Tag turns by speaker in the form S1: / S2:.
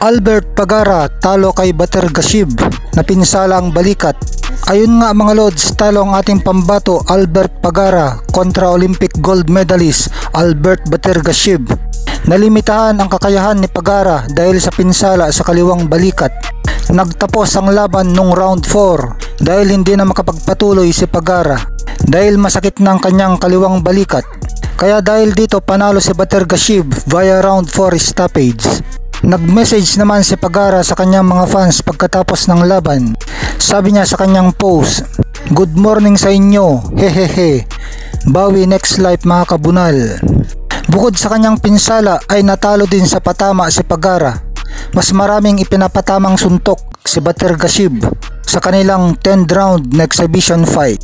S1: Albert Pagara talo kay Batergashib, napinsala ang balikat. Ayun nga mga lods, talo ang ating pambato Albert Pagara kontra Olympic gold medalist Albert Batergashib. Nalimitahan ang kakayahan ni Pagara dahil sa pinsala sa kaliwang balikat. Nagtapos ang laban nung round 4 dahil hindi na makapagpatuloy si Pagara dahil masakit ng kanyang kaliwang balikat. Kaya dahil dito panalo si Batergashib via round 4 stoppage. Nag-message naman si Pagara sa kanyang mga fans pagkatapos ng laban. Sabi niya sa kanyang post, "Good morning sa inyo, hehehe. Bawi next life mga kabunal." Bukod sa kanyang pinsala ay natalo din sa patama si Pagara. Mas maraming ipinapatamang suntok si Batergashib sa kanilang 10th round na exhibition fight.